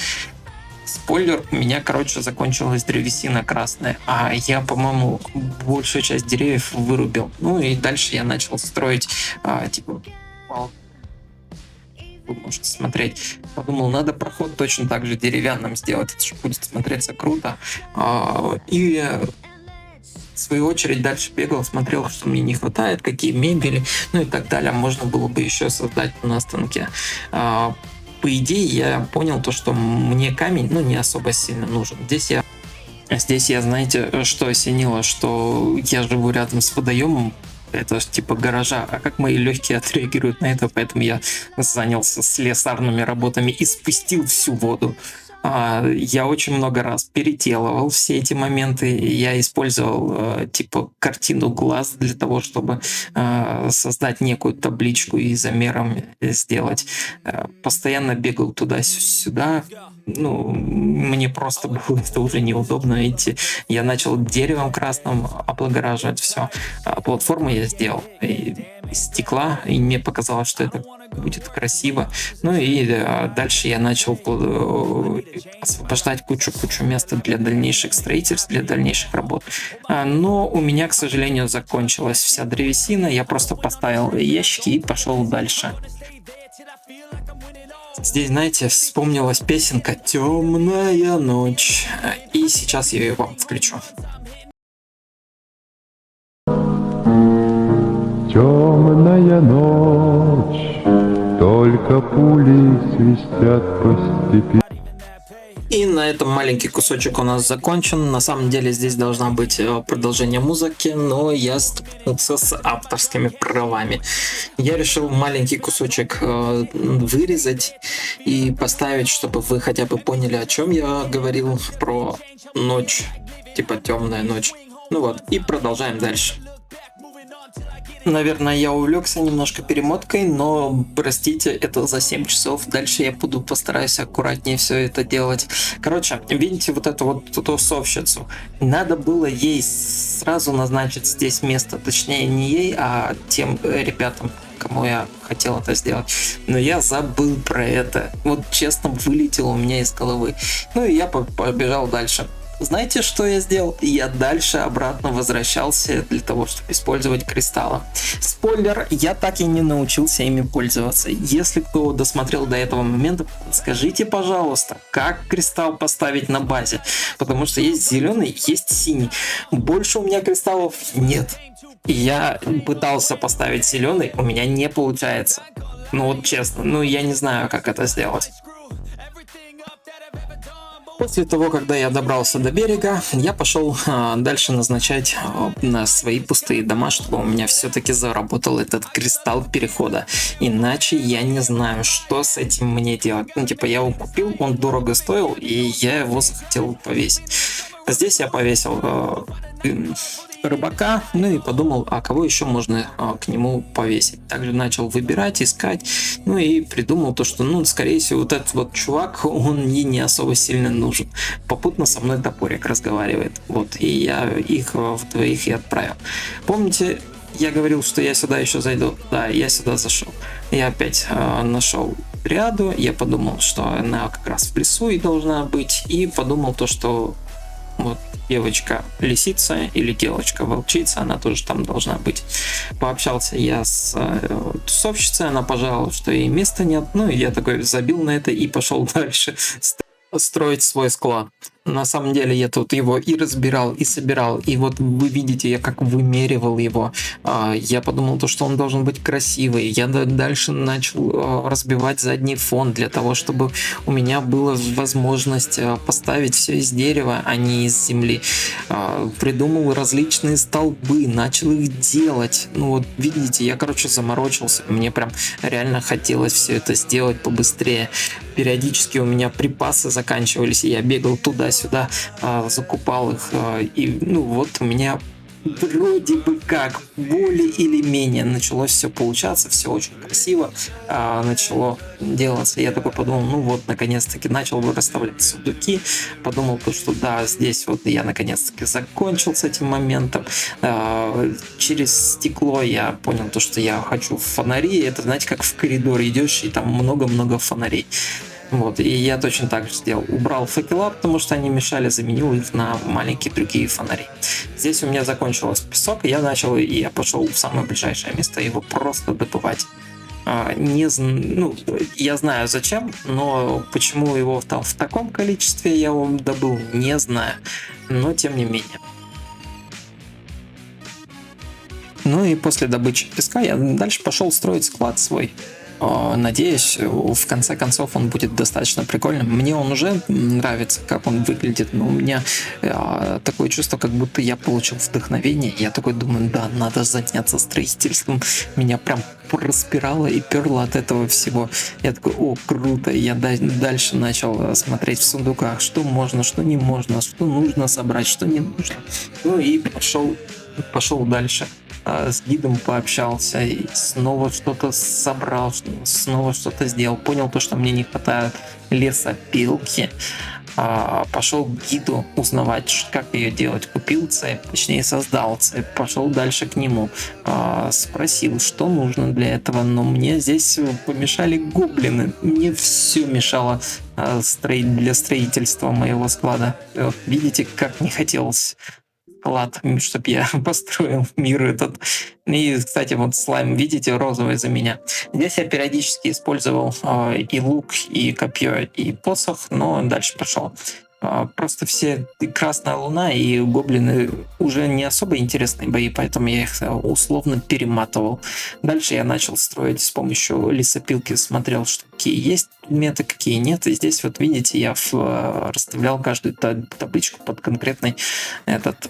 Спойлер, у меня, закончилась древесина красная, а я, по-моему, большую часть деревьев вырубил. И дальше я начал строить, вы можете смотреть. Подумал, надо проход точно так же деревянным сделать, это же будет смотреться круто. И в свою очередь дальше бегал, смотрел, что мне не хватает, какие мебели, и так далее. Можно было бы еще создать на станке. По идее, я понял то, что мне камень, не особо сильно нужен. Здесь я, знаете, что осенило, что я живу рядом с водоемом, это типа гаража, а как мои легкие отреагируют на это, поэтому я занялся слесарными работами и спустил всю воду. Я очень много раз переделывал все эти моменты. Я использовал картину глаз для того, чтобы создать некую табличку и замером сделать. Постоянно бегал туда-сюда. Мне просто было это уже неудобно идти. Я начал деревом красным облагораживать все. Платформу я сделал из стекла, и мне показалось, что это будет красиво. И дальше я начал освобождать кучу места для дальнейших строительств, для дальнейших работ. Но у меня, к сожалению, закончилась вся древесина. Я просто поставил ящики и пошел дальше. Здесь, знаете, вспомнилась песенка «Темная ночь». И сейчас я ее вам включу. Темная ночь, только пули свистят по степи. И на этом маленький кусочек у нас закончен. На самом деле здесь должна быть продолжение музыки, но я столкнулся с авторскими правами. Я решил маленький кусочек вырезать и поставить, чтобы вы хотя бы поняли, о чем я говорил про ночь, типа темная ночь. Ну вот, и продолжаем дальше. Наверное, я увлекся немножко перемоткой, но простите, это за 7 часов. Дальше я постараюсь аккуратнее все это делать. Короче, видите вот эту вот тусовщицу? Надо было ей сразу назначить здесь место. Точнее, не ей, а тем ребятам, кому я хотел это сделать. Но я забыл про это. Вот честно, вылетело у меня из головы. Ну и я побежал дальше. Знаете, что я сделал? Я дальше обратно возвращался для того, чтобы использовать кристаллы. Спойлер, я так и не научился ими пользоваться. Если кто досмотрел до этого момента, скажите, пожалуйста, как кристалл поставить на базе? Потому что есть зеленый, есть синий. Больше у меня кристаллов нет. Я пытался поставить зеленый, у меня не получается. Ну вот честно, я не знаю, как это сделать. После того, когда я добрался до берега, я пошел дальше назначать на свои пустые дома, чтобы у меня все-таки заработал этот кристалл перехода. Иначе я не знаю, что с этим мне делать. Я его купил, он дорого стоил, и я его захотел повесить. Здесь я повесил рыбака, и подумал, а кого еще можно к нему повесить. Также начал выбирать, искать, и придумал то, что, скорее всего, вот этот вот чувак, он мне не особо сильно нужен. Попутно со мной топорик разговаривает. Вот, и я их вдвоих и отправил. Помните, я говорил, что я сюда еще зайду? Да, я сюда зашел. Я опять нашел ряду, я подумал, что она как раз в лесу и должна быть, и подумал то, что вот девочка лисица или девочка волчица, она тоже там должна быть. Пообщался я с тусовщицей, она пожаловала, что ей места нет, и я такой забил на это и пошел дальше строить свой склад. На самом деле я тут его и разбирал, и собирал, и вот вы видите, я как вымеривал его. Я подумал, то, что он должен быть красивый. Я дальше начал разбивать задний фон для того, чтобы у меня была возможность поставить все из дерева, а не из земли. Придумал различные столбы, начал их делать. Вот видите, я, заморочился. Мне прям реально хотелось все это сделать побыстрее. Периодически у меня припасы заканчивались, и я бегал туда-сюда, закупал их, и вот у меня вроде бы как более или менее началось все получаться, все очень красиво начало делаться. Я такой подумал, наконец-таки начал расставлять сундуки, подумал то, что да, здесь вот я наконец-таки закончил с этим моментом. Через стекло я понял то, что я хочу фонари. Это, знаете, как в коридоре идешь, и там много-много фонарей. Вот, и я точно так же сделал. Убрал факела, потому что они мешали, заменил их на маленькие другие фонари. Здесь у меня закончился песок, и я пошел в самое ближайшее место его просто добывать. Я знаю зачем, но почему его там в таком количестве я его добыл, не знаю. Но тем не менее. И после добычи песка я дальше пошел строить склад свой. Надеюсь, в конце концов он будет достаточно прикольным. Мне он уже нравится, как он выглядит, но у меня такое чувство, как будто я получил вдохновение. Я такой думаю, да, надо заняться строительством. Меня прям распирало и перло от этого всего. Я такой, круто. Я дальше начал смотреть в сундуках, что можно, что не можно, что нужно собрать, что не нужно. И пошел дальше. С гидом пообщался и снова что-то собрал, снова что-то сделал. Понял то, что мне не хватает лесопилки. Пошел к гиду узнавать, как ее делать. Купил цепь, точнее создал цепь. Пошел дальше к нему. Спросил, что нужно для этого. Но мне здесь помешали гоблины. Мне все мешало для строительства моего склада. Видите, как не хотелось склад, чтобы я построил мир этот. И, кстати, вот слайм, видите, розовый за меня. Здесь я периодически использовал и лук, и копье, и посох, но дальше пошел. Просто все и Красная Луна, и Гоблины уже не особо интересные бои, поэтому я их условно перематывал. Дальше я начал строить с помощью лесопилки, смотрел, что какие есть предметы, какие нет. И здесь вот видите, я расставлял каждую табличку под конкретный этот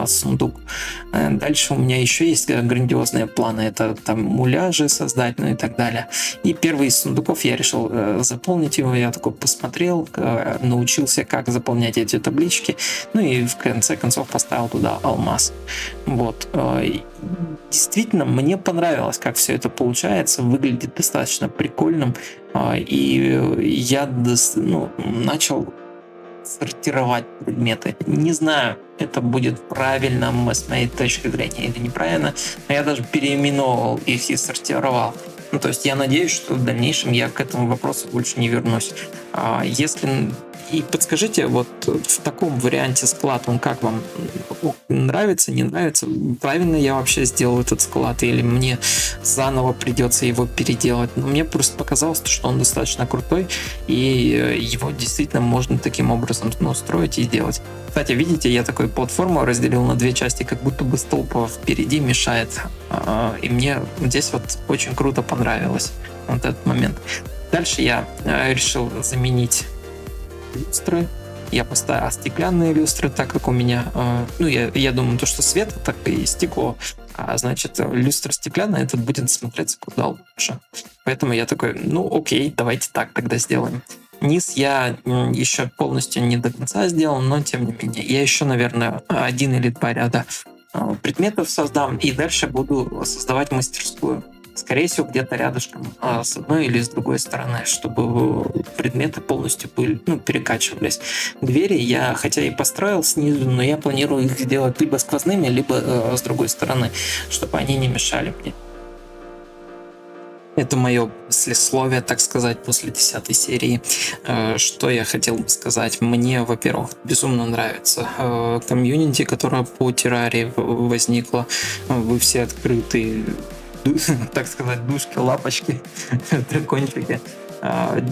сундук. Дальше у меня еще есть грандиозные планы. Это там муляжи создать, ну и так далее. И первый из сундуков я решил заполнить его. Я такой посмотрел, научился, как заполнять эти таблички. Ну и в конце концов поставил туда алмаз. Вот. Действительно, мне понравилось, как все это получается. Выглядит достаточно прикольным. И я начал сортировать предметы. Не знаю, это будет правильно с моей точки зрения или неправильно, но я даже переименовал их и сортировал. Ну, то есть я надеюсь, что в дальнейшем я к этому вопросу больше не вернусь. Если... И подскажите, вот в таком варианте склад, он как вам? Нравится, не нравится? Правильно я вообще сделал этот склад или мне заново придется его переделать? Но мне просто показалось, что он достаточно крутой, и его действительно можно таким образом строить и делать. Кстати, видите, я такую платформу разделил на две части, как будто бы столб впереди мешает. И мне здесь вот очень круто понравилось вот этот момент. Дальше я решил заменить люстры. Я поставил стеклянные люстры, так как у меня, я думаю, то, что свет, так и стекло. Значит, люстра стеклянная, это будет смотреться куда лучше. Поэтому я такой, окей, давайте так тогда сделаем. Низ я еще полностью не до конца сделал, но тем не менее. Я еще, наверное, 1 или 2 ряда предметов создам, и дальше буду создавать мастерскую. Скорее всего, где-то рядышком, с одной или с другой стороны, чтобы предметы полностью перекачивались. Двери я, хотя и построил снизу, но я планирую их сделать либо сквозными, либо с другой стороны, чтобы они не мешали мне. Это мое послесловие, так сказать, после 10 серии. Что я хотел бы сказать? Мне, во-первых, безумно нравится комьюнити, которая по террарии возникла. Вы все открытые, так сказать, душки, лапочки, дракончики.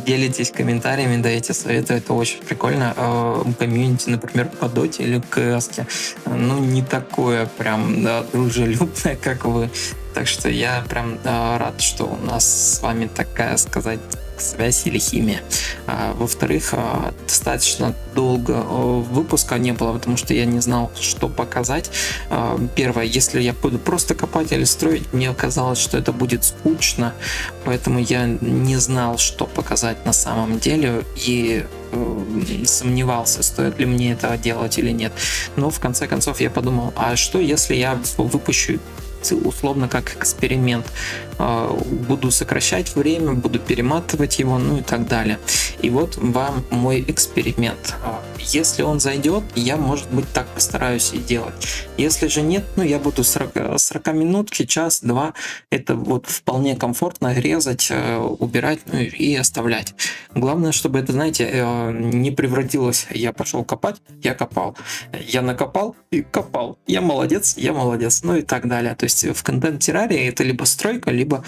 Делитесь комментариями, даете советы, это очень прикольно. Комьюнити, например, по доте или кэске, не такое прям дружелюбное, как вы. Так что я прям рад, что у нас с вами такая, сказать, связь или химия. Во-вторых, достаточно долго выпуска не было, потому что я не знал, что показать. Первое, если я буду просто копать или строить, мне казалось, что это будет скучно, поэтому я не знал, что показать на самом деле, и сомневался, стоит ли мне это делать или нет. Но в конце концов я подумал, а что если я выпущу условно как эксперимент, буду сокращать время, буду перематывать его, и так далее. И вот вам мой эксперимент. Если он зайдет, я, может быть, так постараюсь и делать. Если же нет, я буду 40 минутки, час-два, это вот вполне комфортно резать, убирать, и оставлять. Главное, чтобы это, знаете, не превратилось, я пошел копать, я копал, я накопал и копал, я молодец, и так далее. То есть в контент-террарии это либо стройка, либо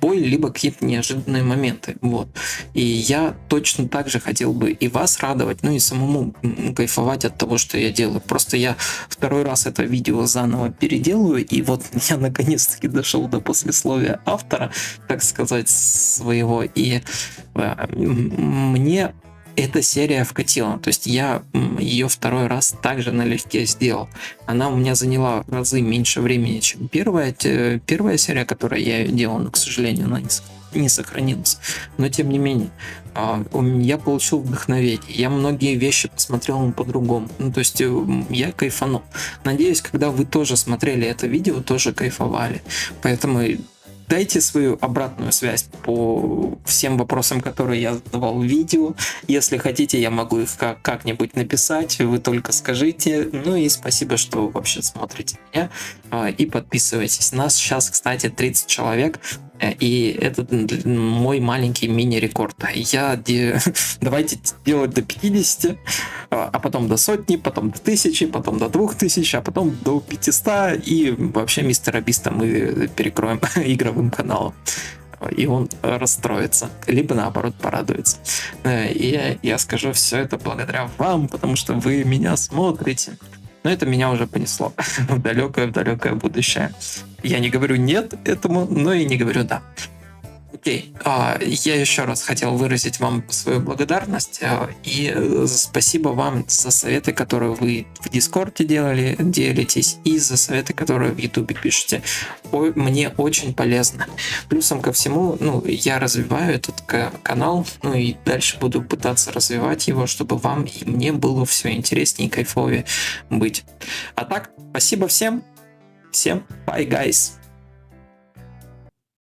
бой, либо какие-то неожиданные моменты. Вот. И я точно так же хотел бы и вас радовать, и самому кайфовать от того, что я делаю. Просто я второй раз это видео заново переделываю, и вот я наконец-таки дошел до послесловия автора, так сказать, своего, и мне эта серия вкатила. То есть я ее второй раз также налегке сделал. Она у меня заняла в разы меньше времени, чем первая серия, которую я ее делал, но, к сожалению, она не сохранилась. Но, тем не менее, я получил вдохновение. Я многие вещи посмотрел по-другому. То есть я кайфанул. Надеюсь, когда вы тоже смотрели это видео, тоже кайфовали. Поэтому дайте свою обратную связь по всем вопросам, которые я задавал в видео. Если хотите, я могу их как-нибудь написать, вы только скажите. И спасибо, что вообще смотрите меня и подписывайтесь. Нас сейчас, кстати, 30 человек, и это мой маленький мини-рекорд. Давайте делать до 50, а потом до 100, потом до 1000, потом до 2000, а потом до 500, и вообще мистера Биста мы перекроем игровым каналом. и он расстроится, либо наоборот порадуется. И я скажу, все это благодаря вам, потому что вы меня смотрите. Но это меня уже понесло в далекое будущее. Я не говорю нет этому, но и не говорю да. Окей, я еще раз хотел выразить вам свою благодарность и спасибо вам за советы, которые вы в Дискорде делитесь, и за советы, которые в Ютубе пишете. Мне очень полезно. Плюсом ко всему, я развиваю этот канал, и дальше буду пытаться развивать его, чтобы вам и мне было все интереснее и кайфовее быть. А так, спасибо всем. Всем bye, guys.